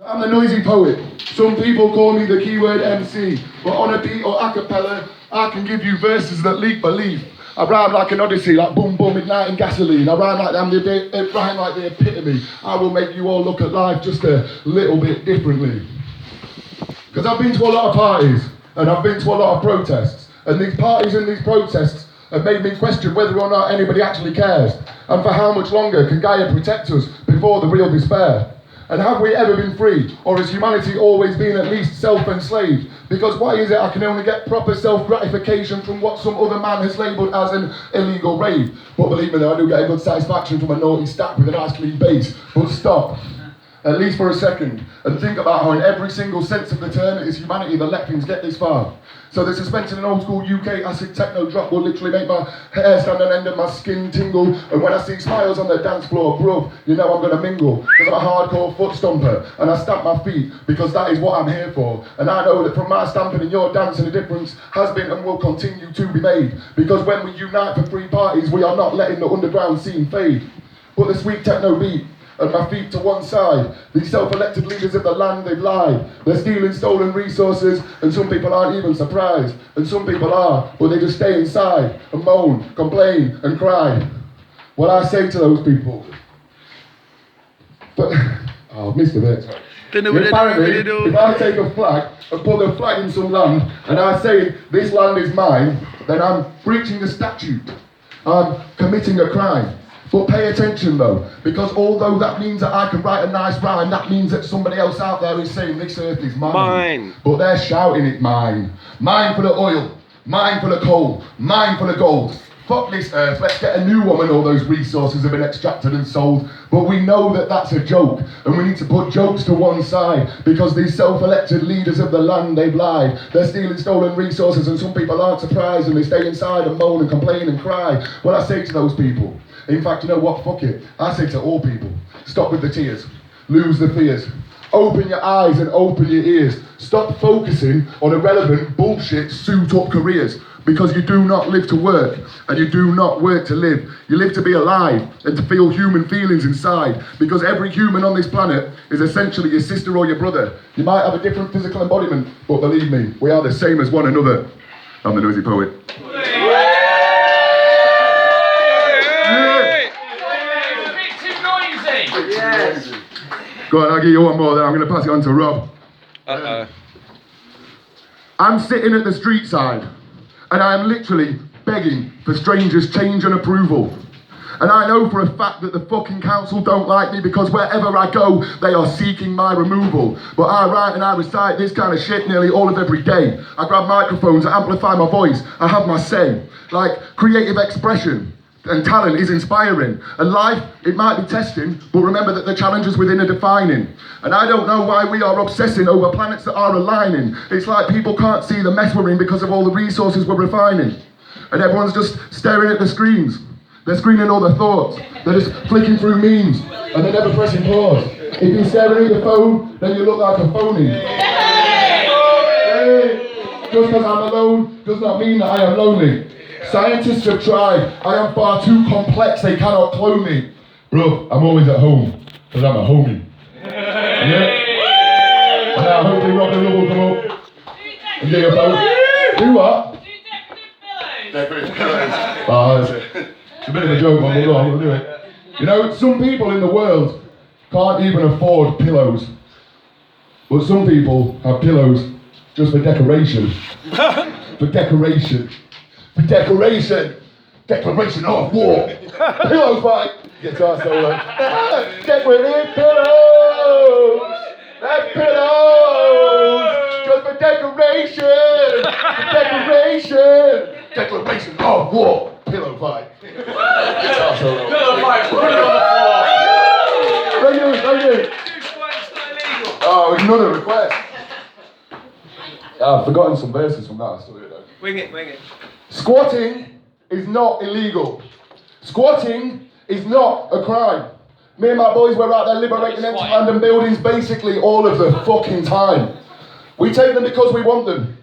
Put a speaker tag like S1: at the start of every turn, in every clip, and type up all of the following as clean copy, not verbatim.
S1: I'm the Noizy Poet. Some people call me the keyword MC, but on a beat or a cappella, I can give you verses that leak belief. I rhyme like an odyssey, like boom boom igniting gasoline. I rhyme like rhyme like the epitome. I will make you all look at life just a little bit differently. Because I've been to a lot of parties, and I've been to a lot of protests, and these parties and these protests have made me question whether or not anybody actually cares, and for how much longer can Gaia protect us before the real despair. And have we ever been free, or has humanity always been at least self-enslaved? Because why is it I can only get proper self-gratification from what some other man has labelled as an illegal rave? But believe me though, I do get a good satisfaction from a naughty stack with a nice clean bass. But stop, at least for a second, and think about how in every single sense of the term it is humanity that let things get this far. So the suspense in an old school UK acid techno drop will literally make my hair stand on end and my skin tingle. And when I see smiles on the dance floor, bruv, you know I'm gonna mingle. Because I'm a hardcore foot stomper, and I stamp my feet because that is what I'm here for. And I know that from my stamping and your dancing, a difference has been and will continue to be made. Because when we unite for free parties, we are not letting the underground scene fade. But the sweet techno beat, and my feet to one side. These self-elected leaders of the land, they've lied. They're stealing stolen resources, and some people aren't even surprised. And some people are, but they just stay inside and moan, complain, and cry. What I say to those people, but oh, I've missed a bit. Apparently, if I take a flag and put the flag in some land, and I say this land is mine, then I'm breaching the statute. I'm committing a crime. But pay attention though, because although that means that I can write a nice rhyme, that means that somebody else out there is saying this earth is mine. But they're shouting it mine. Mine for the oil, mine for the coal, mine for the gold. Fuck this earth, let's get a new one when all those resources have been extracted and sold. But we know that that's a joke, and we need to put jokes to one side, because these self-elected leaders of the land, they've lied. They're stealing stolen resources, and some people aren't surprised, and they stay inside and moan and complain and cry. Well, I say to those people, in fact, you know what, fuck it. I say to all people, stop with the tears, lose the fears. Open your eyes and open your ears. Stop focusing on irrelevant bullshit suit-up careers, because you do not live to work, and you do not work to live. You live to be alive and to feel human feelings inside, because every human on this planet is essentially your sister or your brother. You might have a different physical embodiment, but believe me, we are the same as one another. I'm the Noizy Poet.
S2: Yes.
S1: Go on, I'll give you one more then. I'm going to pass it on to Rob. I'm sitting at the street side, and I am literally begging for strangers' change and approval. And I know for a fact that the fucking council don't like me, because wherever I go, they are seeking my removal. But I write and I recite this kind of shit nearly all of every day. I grab microphones, I amplify my voice, I have my say. Like, creative expression and talent is inspiring. And life, it might be testing, but remember that the challenges within are defining. And I don't know why we are obsessing over planets that are aligning. It's like people can't see the mess we're in because of all the resources we're refining. And everyone's just staring at the screens. They're screening all their thoughts. They're just flicking through memes, and they're never pressing pause. If you're staring at your phone, then you look like a phony. Hey, just because I'm alone does not mean that I am lonely. Scientists have tried. I am far too complex, they cannot clone me. Bro, I'm always at home, because I'm a homie. Yeah? And now hopefully Rob and Rob will come up and get your phone. Do what? Decorative pillows. Oh, that's it. It's a bit of a joke, but we'll do it. You know, some people in the world can't even afford pillows. But some people have pillows just for decoration. For decoration. For decoration. Declaration of war. Pillow fight. Guitar solo. Decorative pillows. That's pillows. Just for decoration. For decoration. Declaration of war. Pillow fight. Guitar solo.
S2: Pillow fight. Put it on the floor.
S1: Thank you. Oh, it's another request. I've forgotten some verses from that story though.
S2: Wing it.
S1: Squatting is not illegal. Squatting is not a crime. Me and my boys were out there liberating empty abandoned buildings basically all of the fucking time. We take them because we want them.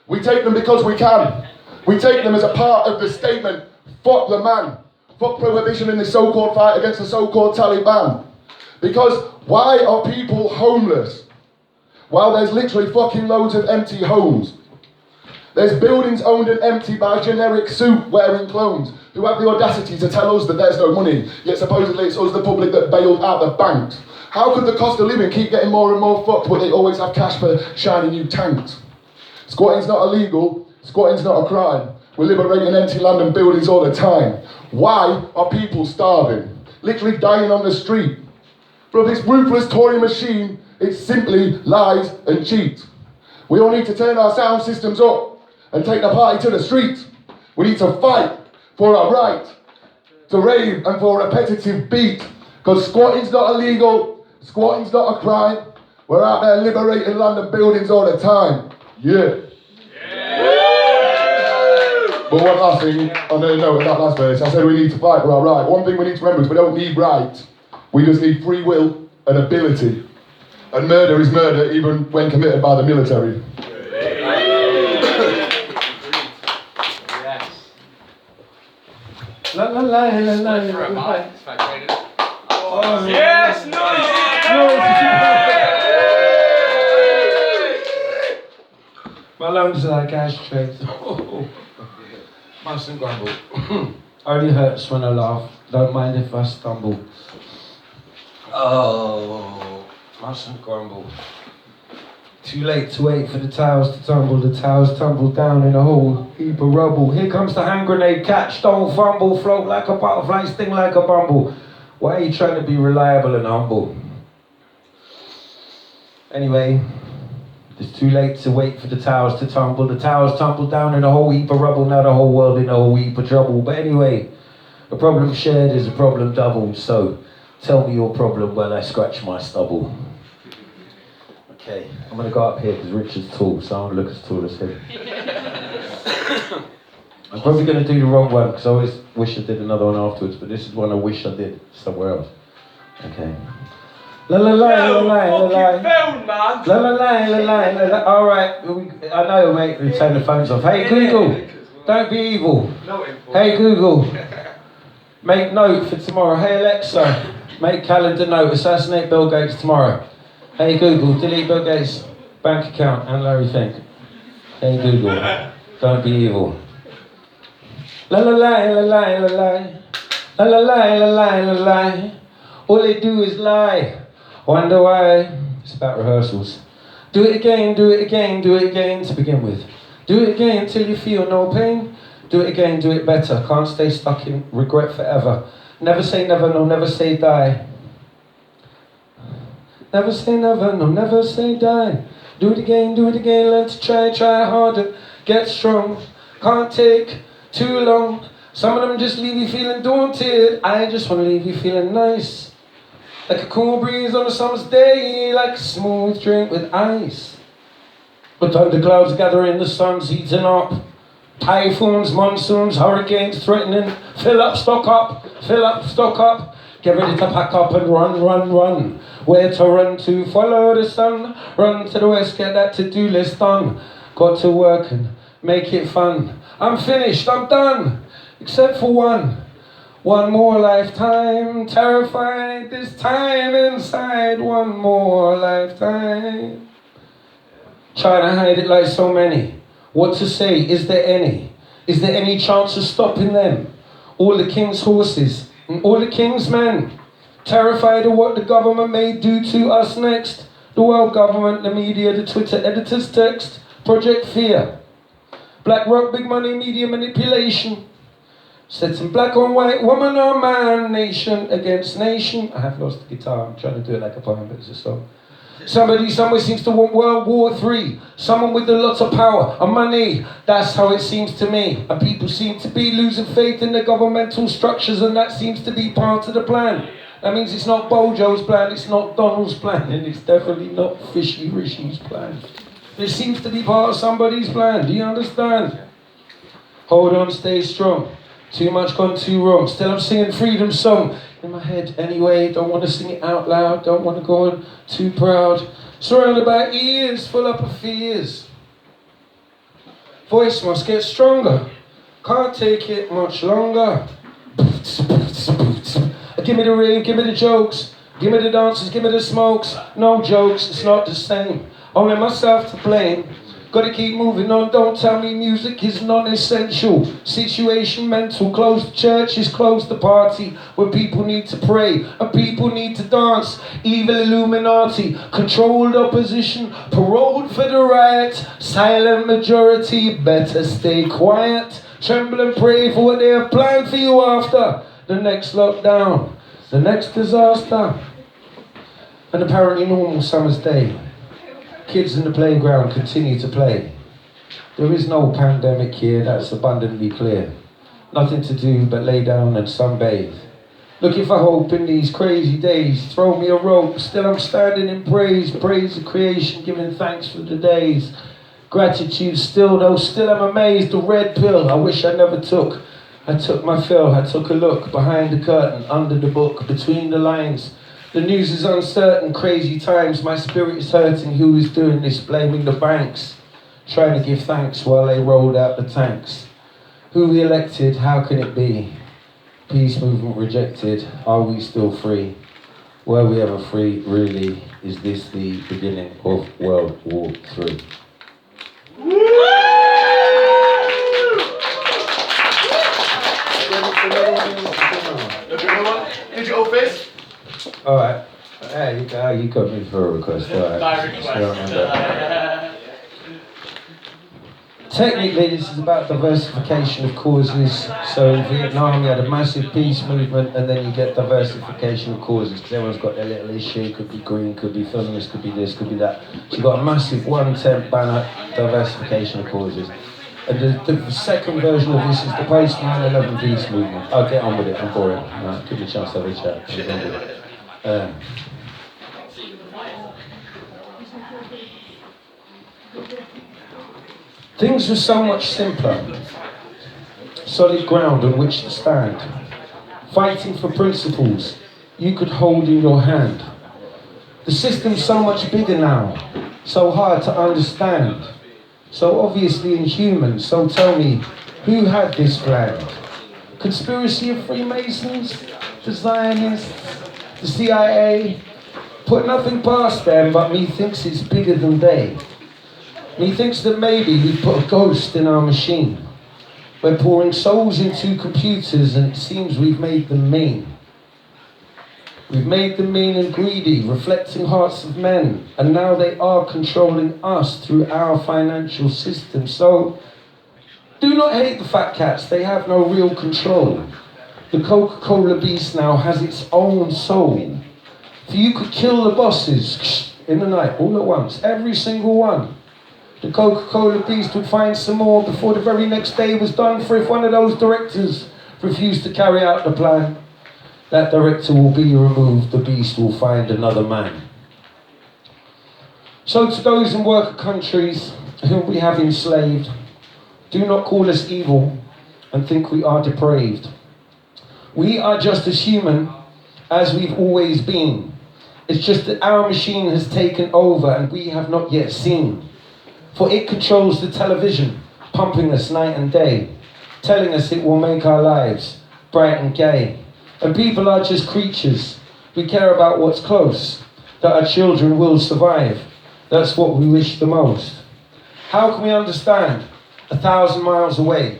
S1: We take them because we can. We take them as a part of the statement, fuck the man. Fuck prohibition in the so-called fight against the so-called Taliban. Because why are people homeless? Well, there's literally fucking loads of empty homes. There's buildings owned and empty by generic suit-wearing clones who have the audacity to tell us that there's no money, yet supposedly it's us, the public, that bailed out the banks. How could the cost of living keep getting more and more fucked, but they always have cash for shiny new tanks? Squatting's not illegal, squatting's not a crime. We're liberating empty land and buildings all the time. Why are people starving? Literally dying on the street. Bro, this ruthless Tory machine, it simply lies and cheats. We all need to turn our sound systems up and take the party to the streets. We need to fight for our right to rave and for a repetitive beat. Because squatting's not illegal, squatting's not a crime. We're out there liberating land and buildings all the time. Yeah. But one last thing, on the note of that last verse, I said we need to fight for our right. One thing we need to remember is we don't need right. We just need free will and ability. And murder is murder even when committed by the military.
S3: La la la la la la.
S2: Yes, Noizy!
S3: My lungs are like ashtrays. Mustn't grumble. Only hurts when I laugh. Don't mind if I stumble. Oh, mustn't grumble. Too late to wait for the towers to tumble. The towers tumble down in a whole heap of rubble. Here comes the hand grenade. Catch, don't fumble. Float like a butterfly, sting like a bumble. Why are you trying to be reliable and humble? Anyway, it's too late to wait for the towers to tumble. The towers tumble down in a whole heap of rubble. Now the whole world in a whole heap of trouble. But anyway, a problem shared is a problem doubled. So tell me your problem while I scratch my stubble. Okay, I'm going to go up here because Richard's tall, so I don't look as tall as him. I'm probably going to do the wrong one because I always wish I did another one afterwards, but this is one I wish I did somewhere else. Okay. La la la la la la la. La la la la la la la. All right, I know, mate. We turn the phones off. Hey Google, don't be evil. Hey Google, make note for tomorrow. Hey Alexa, make calendar note. Assassinate Bill Gates tomorrow. Hey Google, delete Bill Gates' bank account and Larry Fink. Hey Google, don't be evil. La la la la la la la. La la la la la la la. All they do is lie. Wonder why? It's about rehearsals. Do it again, do it again, do it again to begin with. Do it again until you feel no pain. Do it again, do it better. Can't stay stuck in regret forever. Never say never, no, never say die. Never say never, no, never say die. Do it again, learn to try harder. Get strong, can't take too long. Some of them just leave you feeling daunted. I just want to leave you feeling nice. Like a cool breeze on a summer's day, like a smooth drink with ice. But thunderclouds gathering, the sun's heating up. Typhoons, monsoons, hurricanes threatening. Fill up, stock up, fill up, stock up. Get ready to pack up and run, run, run. Where to run to? Follow the sun. Run to the west, get that to-do list done. Got to work and make it fun. I'm finished, I'm done. Except for one. One more lifetime. Terrified this time inside. One more lifetime. Trying to hide it like so many. What to say? Is there any? Is there any chance of stopping them? All the king's horses and all the king's men. Terrified of what the government may do to us next. The world government, the media, the Twitter editors' text. Project Fear. Black rock, big money, media manipulation. Setting black on white, woman on man, nation against nation. I have lost the guitar, I'm trying to do it like a poem, but it's a song. Somebody somewhere seems to want World War III. Someone with a lot of power and money. That's how it seems to me. And people seem to be losing faith in the governmental structures, and that seems to be part of the plan. That means it's not Bojo's plan, it's not Donald's plan, and it's definitely not Fishy Rishy's plan. It seems to be part of somebody's plan, do you understand? Hold on, stay strong. Too much gone too wrong. Still I'm singing freedom song in my head anyway. Don't want to sing it out loud. Don't want to go on too proud. Surrounded by ears full up of fears. Voice must get stronger. Can't take it much longer. Give me the rave, give me the jokes. Give me the dances, give me the smokes. No jokes, it's not the same. Only myself to blame. Gotta keep moving on, don't tell me music is non-essential. Situation mental, close the churches, close the party. Where people need to pray and people need to dance. Evil Illuminati, controlled opposition, paroled for the riot. Silent majority, better stay quiet. Tremble and pray for what they have planned for you after the next lockdown, the next disaster. An apparently normal summer's day. Kids in the playground continue to play. There is no pandemic here, that's abundantly clear. Nothing to do but lay down and sunbathe. Looking for hope in these crazy days. Throw me a rope, still I'm standing in praise. Praise the creation, giving thanks for the days. Gratitude still, though still I'm amazed. The red pill I wish I never took. I took my fill, I took a look behind the curtain, under the book, between the lines. The news is uncertain, crazy times, my spirit is hurting. Who is doing this? Blaming the banks. Trying to give thanks while they rolled out the tanks. Who we elected? How can it be? Peace movement rejected. Are we still free? Were we ever free, really? Is this the beginning of World War III?
S1: Digital fist.
S3: Alright. Hey, you got me for a request. Alright.
S2: Direct request.
S3: Technically, this is about diversification of causes. So in Vietnam, you had a massive peace movement, and then you get diversification of causes, because everyone's got their little issue. Could be green, could be feminist, could be this, could be that. So you've got a massive 110 banner diversification of causes. And the second version of this is the post 9/11 peace movement. I'll get on with it, I'm boring. Right, give me a chance to have a chat. Things were so much simpler. Solid ground on which to stand. Fighting for principles you could hold in your hand. The system's so much bigger now, so hard to understand, so obviously inhuman. So tell me, who had this planned? Conspiracy of Freemasons? The Zionists? The CIA? Put nothing past them, but methinks it's bigger than they. Methinks that maybe we put a ghost in our machine. We're pouring souls into computers and it seems we've made them mean. We've made them mean and greedy, reflecting hearts of men, and now they are controlling us through our financial system. So, do not hate the fat cats, they have no real control. The Coca-Cola beast now has its own soul. For you could kill the bosses in the night, all at once, every single one. The Coca-Cola beast would find some more before the very next day was done, for if one of those directors refused to carry out the plan, that director will be removed, the beast will find another man. So to those in worker countries whom we have enslaved, do not call us evil and think we are depraved. We are just as human as we've always been. It's just that our machine has taken over and we have not yet seen. For it controls the television, pumping us night and day, telling us it will make our lives bright and gay. And people are just creatures. We care about what's close, that our children will survive. That's what we wish the most. How can we understand 1,000 miles away,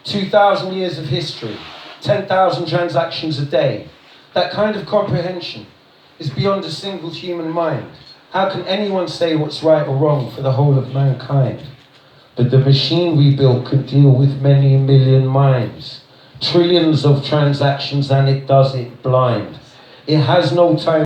S3: 2,000 years of history, 10,000 transactions a day? That kind of comprehension is beyond a single human mind. How can anyone say what's right or wrong for the whole of mankind? But the machine we built could deal with many million minds, trillions of transactions, and it does it blind. It has no time